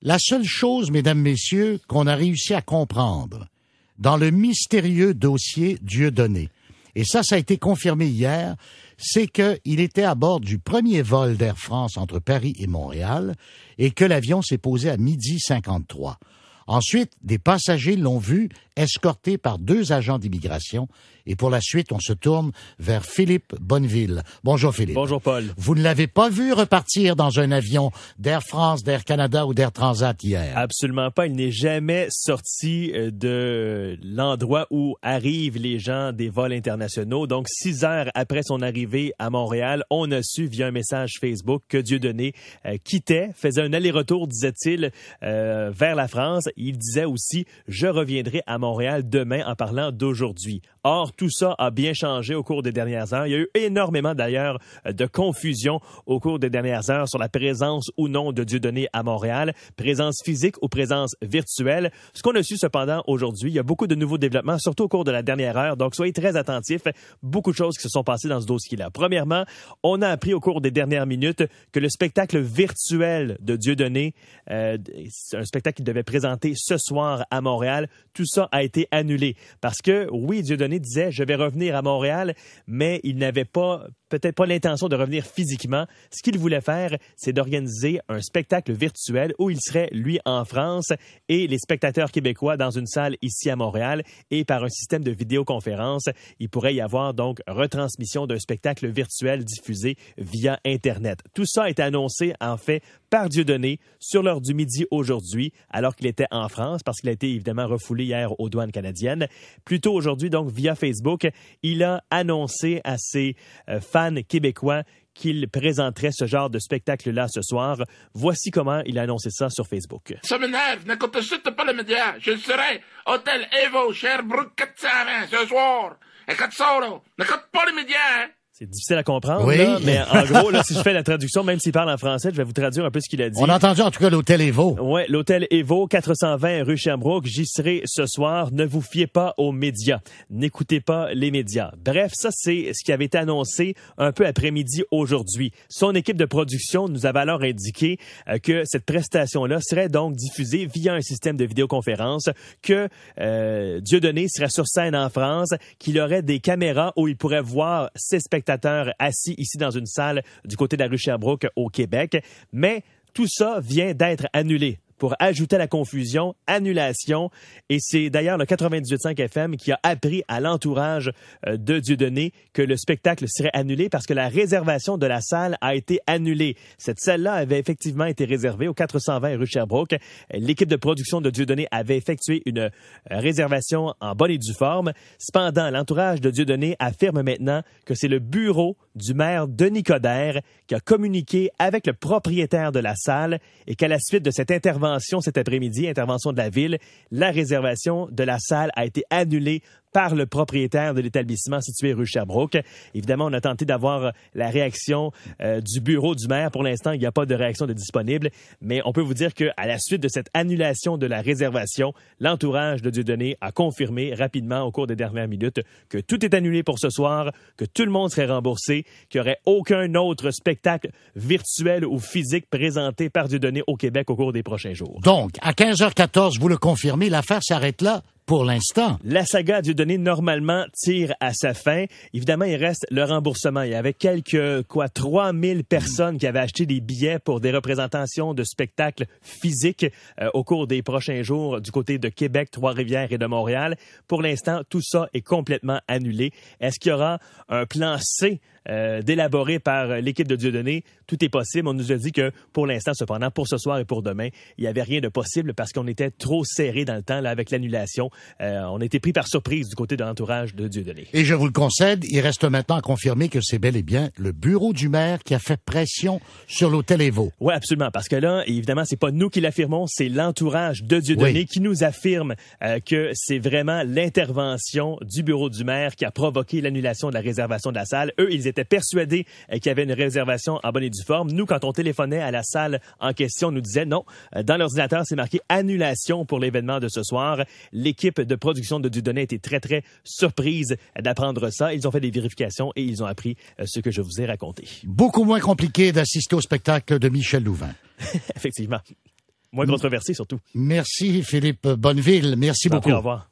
La seule chose, mesdames, messieurs, qu'on a réussi à comprendre dans le mystérieux dossier Dieudonné, et ça a été confirmé hier, c'est qu'il était à bord du premier vol d'Air France entre Paris et Montréal et que l'avion s'est posé à 12h53. Ensuite, des passagers l'ont vu escorté par 2 agents d'immigration. Et pour la suite, on se tourne vers Philippe Bonneville. Bonjour Philippe. Bonjour Paul. Vous ne l'avez pas vu repartir dans un avion d'Air France, d'Air Canada ou d'Air Transat hier? Absolument pas. Il n'est jamais sorti de l'endroit où arrivent les gens des vols internationaux. Donc, 6 heures après son arrivée à Montréal, on a su via un message Facebook que Dieudonné quittait, faisait un aller-retour, disait-il, vers la France. Il disait aussi « Je reviendrai à Montréal demain » en parlant d'aujourd'hui. Or, tout ça a bien changé au cours des dernières heures. Il y a eu énormément, d'ailleurs, de confusion au cours des dernières heures sur la présence ou non de Dieudonné à Montréal, présence physique ou présence virtuelle. Ce qu'on a su, cependant, aujourd'hui, il y a beaucoup de nouveaux développements, surtout au cours de la dernière heure. Donc, soyez très attentifs. Beaucoup de choses qui se sont passées dans ce dossier-là. Premièrement, on a appris au cours des dernières minutes que le spectacle virtuel de Dieudonné, c'est un spectacle qu'il devait présenter ce soir à Montréal, tout ça a été annulé. Parce que, oui, Dieudonné disait « Je vais revenir à Montréal », mais il n'avait peut-être pas l'intention de revenir physiquement. Ce qu'il voulait faire, c'est d'organiser un spectacle virtuel où il serait, lui, en France et les spectateurs québécois dans une salle ici à Montréal. Et par un système de vidéoconférence, il pourrait y avoir donc retransmission d'un spectacle virtuel diffusé via Internet. Tout ça a été annoncé, en fait, par Dieudonné sur l'heure du midi aujourd'hui, alors qu'il était en France, parce qu'il a été évidemment refoulé hier aux douanes canadiennes. Plus tôt aujourd'hui, donc, via Facebook, il a annoncé à ses fans québécois qu'il présenterait ce genre de spectacle-là ce soir. Voici comment il a annoncé ça sur Facebook. Ça m'énerve, n'écoute surtout pas les médias. Je serai Hôtel Evo, Sherbrooke 420 ce soir. Écoute ça, là. N'écoute pas les médias, hein. C'est difficile à comprendre, oui. Là, mais en gros, là, si je fais la traduction, même s'il parle en français, je vais vous traduire un peu ce qu'il a dit. On a entendu en tout cas l'Hôtel Evo. Oui, l'Hôtel Evo, 420 rue Sherbrooke. J'y serai ce soir. Ne vous fiez pas aux médias. N'écoutez pas les médias. Bref, ça, c'est ce qui avait été annoncé un peu après-midi aujourd'hui. Son équipe de production nous avait alors indiqué que cette prestation-là serait donc diffusée via un système de vidéoconférence, que Dieudonné serait sur scène en France, qu'il aurait des caméras où il pourrait voir ses spectateurs assis ici dans une salle du côté de la rue Sherbrooke au Québec. Mais tout ça vient d'être annulé. Pour ajouter à la confusion, annulation. Et c'est d'ailleurs le 98.5 FM qui a appris à l'entourage de Dieudonné que le spectacle serait annulé parce que la réservation de la salle a été annulée. Cette salle-là avait effectivement été réservée au 420 rue Sherbrooke. L'équipe de production de Dieudonné avait effectué une réservation en bonne et due forme. Cependant, l'entourage de Dieudonné affirme maintenant que c'est le bureau du maire Denis Coderre qui a communiqué avec le propriétaire de la salle et qu'à la suite de cette intervention cet après-midi, intervention de la ville, la réservation de la salle a été annulée par le propriétaire de l'établissement situé rue Sherbrooke. Évidemment, on a tenté d'avoir la réaction du bureau du maire. Pour l'instant, il n'y a pas de réaction de disponible, mais on peut vous dire qu'à la suite de cette annulation de la réservation, l'entourage de Dieudonné a confirmé rapidement au cours des dernières minutes que tout est annulé pour ce soir, que tout le monde serait remboursé, qu'il n'y aurait aucun autre spectacle virtuel ou physique présenté par Dieudonné au Québec au cours des prochains jours. Donc, à 15h14, vous le confirmez, l'affaire s'arrête là. Pour l'instant. La saga Dieudonné, normalement, tire à sa fin. Évidemment, il reste le remboursement. Il y avait 3000 personnes qui avaient acheté des billets pour des représentations de spectacles physiques au cours des prochains jours du côté de Québec, Trois-Rivières et de Montréal. Pour l'instant, tout ça est complètement annulé. Est-ce qu'il y aura un plan C d'élaboré par l'équipe de Dieudonné? Tout est possible. On nous a dit que pour l'instant, cependant, pour ce soir et pour demain, il n'y avait rien de possible parce qu'on était trop serré dans le temps là, avec l'annulation. On a été pris par surprise du côté de l'entourage de Dieudonné. Et je vous le concède, il reste maintenant à confirmer que c'est bel et bien le bureau du maire qui a fait pression sur l'Hôtel Evo. Oui, absolument. Parce que là, évidemment, c'est pas nous qui l'affirmons, c'est l'entourage de Dieudonné qui nous affirme que c'est vraiment l'intervention du bureau du maire qui a provoqué l'annulation de la réservation de la salle. Eux, ils étaient persuadés qu'il y avait une réservation en bonne et due forme. Nous, quand on téléphonait à la salle en question, on nous disait non. Dans l'ordinateur, c'est marqué annulation pour l'événement de ce soir. L'équipe de production de Dieudonné a été très, très surprise d'apprendre ça. Ils ont fait des vérifications et ils ont appris ce que je vous ai raconté. Beaucoup moins compliqué d'assister au spectacle de Michel Louvain. Effectivement. Moins controversé, surtout. Merci, Philippe Bonneville. Merci beaucoup. Au revoir.